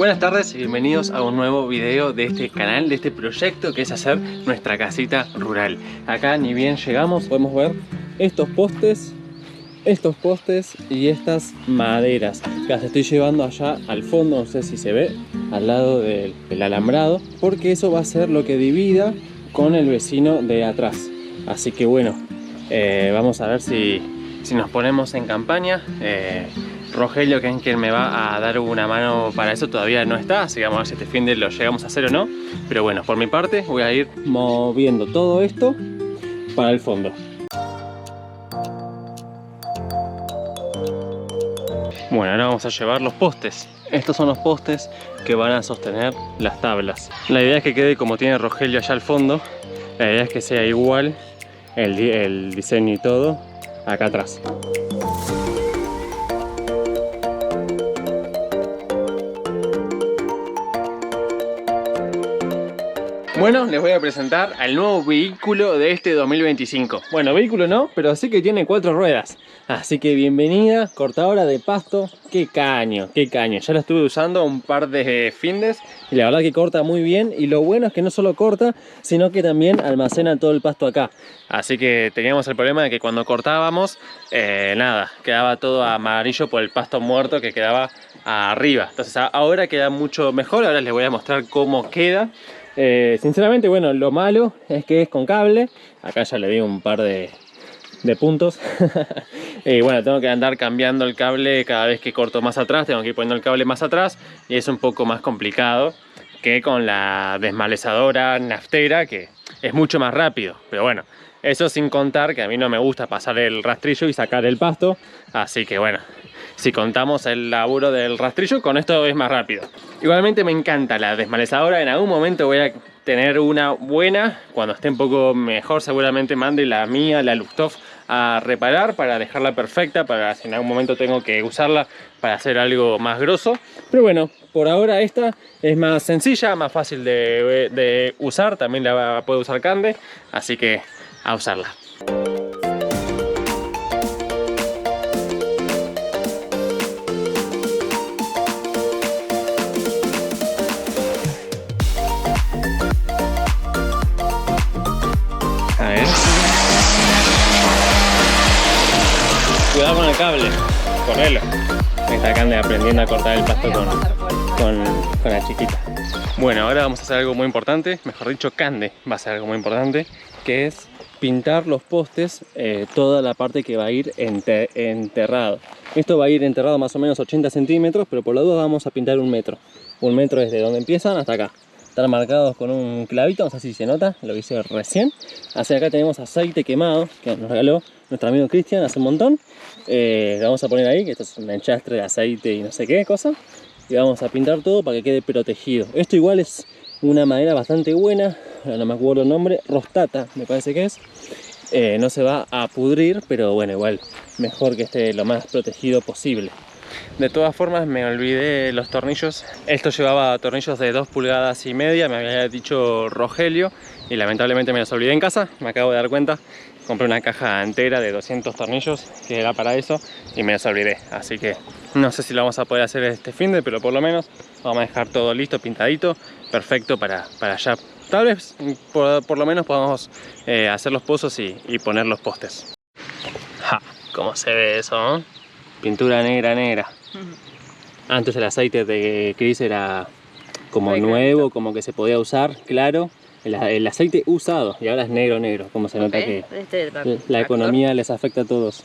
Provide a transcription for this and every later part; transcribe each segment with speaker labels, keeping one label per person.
Speaker 1: Buenas tardes y bienvenidos a un nuevo video de este canal, de este proyecto que es hacer nuestra casita rural. Acá ni bien llegamos podemos ver estos postes y estas maderas que las estoy llevando allá al fondo, no sé si se ve, al lado del alambrado, porque eso va a ser lo que divida con el vecino de atrás. Así que bueno, vamos a ver si nos ponemos en campaña. Rogelio, que es quien me va a dar una mano para eso, todavía no está, así que vamos a ver si este fin de lo llegamos a hacer o no. Pero bueno, por mi parte voy a ir moviendo todo esto para el fondo. Bueno, ahora vamos a llevar los postes. Estos son los postes que van a sostener las tablas. La idea es que quede como tiene Rogelio allá al fondo. La idea es que sea igual el diseño y todo acá atrás. Bueno, les voy a presentar al nuevo vehículo de este 2025. Bueno, vehículo no, pero sí que tiene 4 ruedas. Así que bienvenida, cortadora de pasto. ¡Qué caño, qué caño! Ya lo estuve usando un par de findes y la verdad que corta muy bien. Y lo bueno es que no solo corta, sino que también almacena todo el pasto acá. Así que teníamos el problema de que cuando cortábamos, nada, quedaba todo amarillo por el pasto muerto que quedaba arriba. Entonces ahora queda mucho mejor, ahora les voy a mostrar cómo queda. Sinceramente, bueno, lo malo es que es con cable. Acá ya le di un par de puntos. Y bueno, tengo que andar cambiando el cable cada vez que corto más atrás. Tengo que ir poniendo el cable más atrás y es un poco más complicado que con la desmalezadora naftera, que es mucho más rápido. Pero bueno, eso sin contar que a mí no me gusta pasar el rastrillo y sacar el pasto. Así que bueno, si contamos el laburo del rastrillo, con esto es más rápido. Igualmente me encanta la desmalezadora. En algún momento voy a tener una buena. Cuando esté un poco mejor seguramente mande la mía, la Luxtoff, a reparar para dejarla perfecta, para si en algún momento tengo que usarla para hacer algo más grosso. Pero bueno, por ahora esta es más sencilla, más fácil de usar. También la puede usar Cande, así que a usarla. A ver. Cuidado con el cable, correlo. Está Cande aprendiendo a cortar el pasto con la chiquita. Bueno, ahora vamos a hacer algo muy importante, mejor dicho, Cande va a hacer algo muy importante, que es pintar los postes, toda la parte que va a ir enterrado. Esto va a ir enterrado más o menos 80 centímetros, pero por la duda vamos a pintar 1 metro. 1 metro desde donde empiezan hasta acá. Están marcados con un clavito, no sé si se nota, lo hice recién. Hacia acá tenemos aceite quemado que nos regaló nuestro amigo Cristian hace un montón. Lo vamos a poner ahí, que esto es un enchastre de aceite y no sé qué cosa. Y vamos a pintar todo para que quede protegido. Esto igual es una madera bastante buena, no me acuerdo el nombre, Rostata me parece que es. No se va a pudrir, pero bueno, igual mejor que esté lo más protegido posible. De todas formas me olvidé los tornillos. Esto llevaba tornillos de 2,5 pulgadas, me había dicho Rogelio, y lamentablemente me los olvidé en casa. Me acabo de dar cuenta, compré una caja entera de 200 tornillos que era para eso y me los olvidé. Así que no sé si lo vamos a poder hacer este finde, pero por lo menos vamos a dejar todo listo, pintadito, perfecto para allá. Tal vez por lo menos podamos hacer los pozos y poner los postes. ¡Ja! ¿Cómo se ve eso, no? Pintura negra, negra. Antes el aceite de Chris era como nuevo, como que se podía usar, claro. El aceite usado y ahora es negro, negro. Como se nota que la economía les afecta a todos.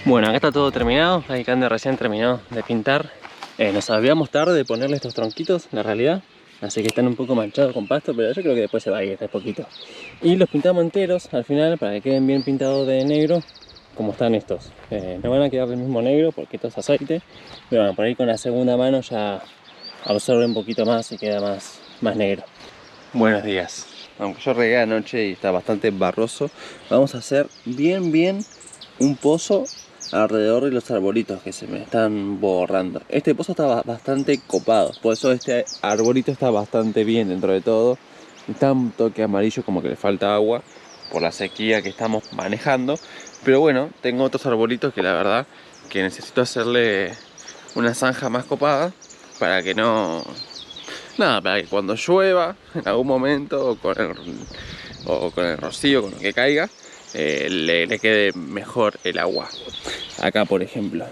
Speaker 1: Bueno, acá está todo terminado. Ahí Cande recién terminó de pintar. Nos olvidamos tarde de ponerle estos tronquitos, la realidad. Así que están un poco manchados con pasto, pero yo creo que después se va a ir de poquito. Y los pintamos enteros al final para que queden bien pintados de negro, como están estos. No van a quedar del mismo negro porque esto es aceite. Pero bueno, por ahí con la segunda mano ya absorbe un poquito más y queda más negro. Buenos días. Aunque yo regué anoche y está bastante barroso, vamos a hacer bien un pozo alrededor de los arbolitos que se me están borrando. Este pozo está bastante copado, por eso este arbolito está bastante bien dentro de todo. Está un toque amarillo, como que le falta agua por la sequía que estamos manejando. Pero bueno, tengo otros arbolitos que la verdad que necesito hacerle una zanja más copada para que no... Nada, para que cuando llueva en algún momento o con el rocío, con lo que caiga, le quede mejor el agua. Acá, por ejemplo.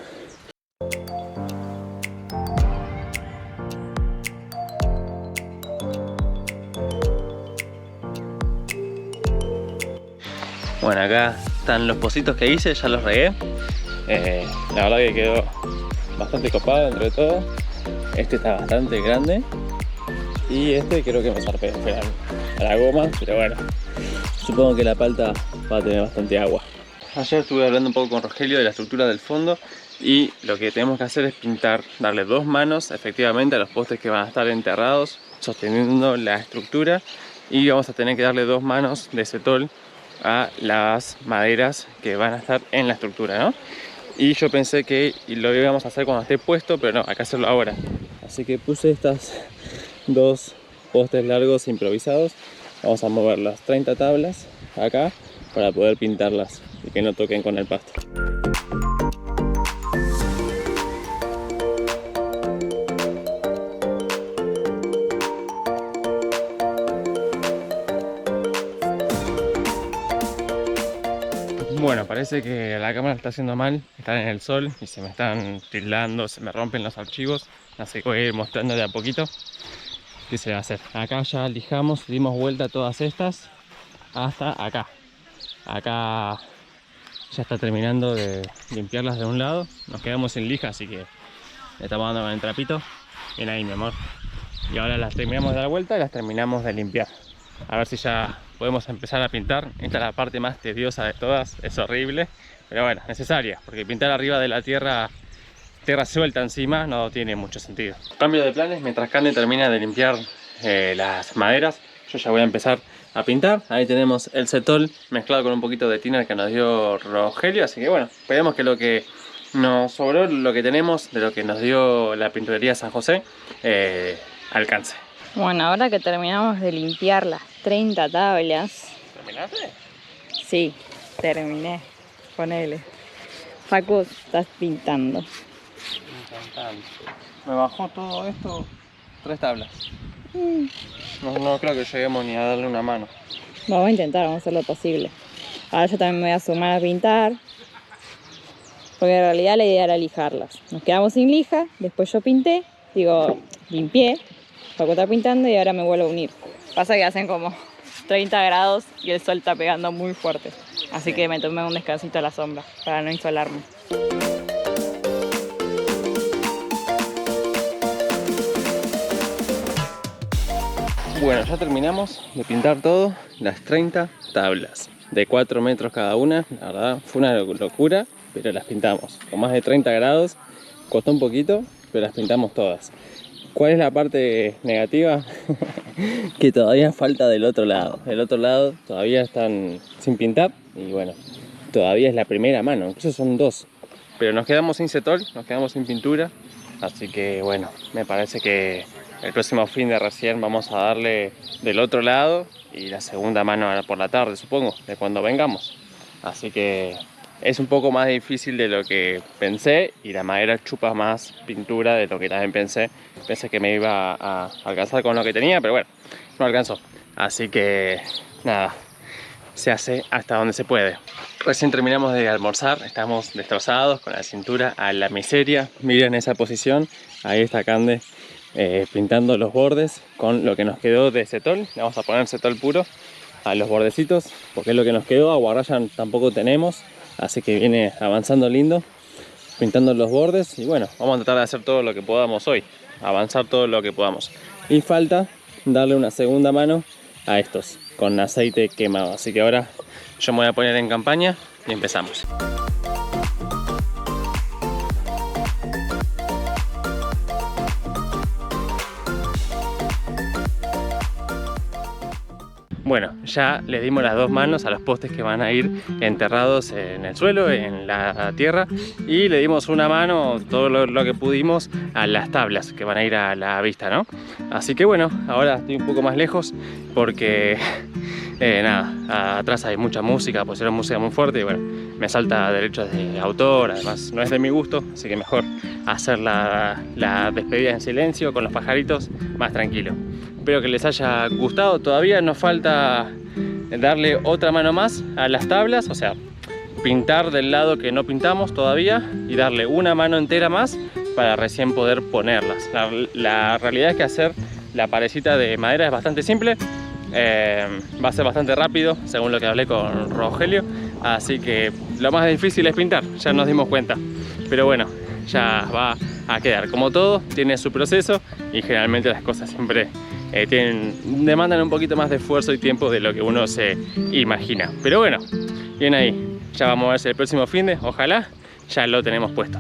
Speaker 1: Bueno, acá están los pocitos que hice, ya los regué. La verdad que quedó bastante copado dentro de todo. Este está bastante grande. Y este creo que me zarpé a la goma, pero bueno, supongo que la palta va a tener bastante agua. Ayer estuve hablando un poco con Rogelio de la estructura del fondo y lo que tenemos que hacer es pintar, darle 2 manos efectivamente a los postes que van a estar enterrados, sosteniendo la estructura, y vamos a tener que darle 2 manos de setol a las maderas que van a estar en la estructura, ¿no? Y yo pensé que lo íbamos a hacer cuando esté puesto, pero no, hay que hacerlo ahora. Así que puse estas 2 postes largos improvisados. Vamos a mover las 30 tablas acá para poder pintarlas y que no toquen con el pasto. Bueno, parece que la cámara está haciendo mal, están en el sol y se me están tildando, se me rompen los archivos, así que voy a ir mostrando de a poquito qué se va a hacer. Acá ya lijamos, dimos vuelta a todas estas hasta acá. Acá ya está terminando de limpiarlas de un lado, nos quedamos sin lija, así que le estamos dando con el trapito. Bien ahí, mi amor. Y ahora las terminamos de dar vuelta y las terminamos de limpiar. A ver si ya podemos empezar a pintar. Esta es la parte más tediosa de todas, es horrible, pero bueno, necesaria, porque pintar arriba de la tierra suelta encima no tiene mucho sentido. Cambio de planes, mientras Cande termina de limpiar las maderas, yo ya voy a empezar a pintar. Ahí tenemos el setol mezclado con un poquito de thinner que nos dio Rogelio, así que bueno, esperemos que lo que nos sobró, lo que tenemos de lo que nos dio la pinturería San José, alcance.
Speaker 2: Bueno, ahora que terminamos de limpiar las 30 tablas...
Speaker 1: ¿Terminaste?
Speaker 2: Sí, terminé. Ponele. Facu, estás pintando.
Speaker 1: Me bajó todo esto 3 tablas. No creo que lleguemos ni a darle una mano.
Speaker 2: Vamos a intentar, vamos a hacer lo posible. Ahora yo también me voy a sumar a pintar, porque en realidad la idea era lijarlas. Nos quedamos sin lija, después yo limpié, Facu está pintando y ahora me vuelvo a unir. Pasa que hacen como 30 grados y el sol está pegando muy fuerte. Así que me tomé un descansito a la sombra para no insolarme.
Speaker 1: Bueno, ya terminamos de pintar todo, las 30 tablas de 4 metros cada una. La verdad fue una locura, pero las pintamos con más de 30 grados. Costó un poquito, pero las pintamos todas. ¿Cuál es la parte negativa? Que todavía falta del otro lado. Del otro lado todavía están sin pintar y bueno, todavía es la primera mano, incluso son 2. Pero nos quedamos sin setol, nos quedamos sin pintura, así que bueno, me parece que el próximo fin de recién vamos a darle del otro lado y la segunda mano por la tarde, supongo, de cuando vengamos. Así que es un poco más difícil de lo que pensé y la madera chupa más pintura de lo que también pensé. Pensé que me iba a alcanzar con lo que tenía, pero bueno, no alcanzó. Así que nada, se hace hasta donde se puede. Recién terminamos de almorzar, estamos destrozados con la cintura a la miseria. Miren esa posición, ahí está Cande pintando los bordes con lo que nos quedó de setol. Le vamos a poner setol puro a los bordecitos porque es lo que nos quedó. Aguarraya tampoco tenemos, así que viene avanzando lindo, pintando los bordes. Y bueno, vamos a tratar de hacer todo lo que podamos hoy, avanzar todo lo que podamos. Y falta darle una segunda mano a estos con aceite quemado, así que ahora yo me voy a poner en campaña y empezamos. Bueno, ya le dimos las 2 manos a los postes que van a ir enterrados en el suelo, en la tierra, y le dimos una mano, todo lo que pudimos, a las tablas que van a ir a la vista, ¿no? Así que bueno, ahora estoy un poco más lejos porque nada, atrás hay mucha música, pues era música muy fuerte y bueno, me salta derechos de autor, además no es de mi gusto, así que mejor hacer la despedida en silencio con los pajaritos, más tranquilo. Espero que les haya gustado. Todavía nos falta darle otra mano más a las tablas, o sea, pintar del lado que no pintamos todavía y darle una mano entera más para recién poder ponerlas. La realidad es que hacer la parecita de madera es bastante simple, va a ser bastante rápido según lo que hablé con Rogelio, así que lo más difícil es pintar, ya nos dimos cuenta, pero bueno, ya va a quedar. Como todo, tiene su proceso y generalmente las cosas siempre demandan un poquito más de esfuerzo y tiempo de lo que uno se imagina. Pero bueno, bien ahí. Ya vamos a ver si el próximo finde, ojalá, ya lo tenemos puesto.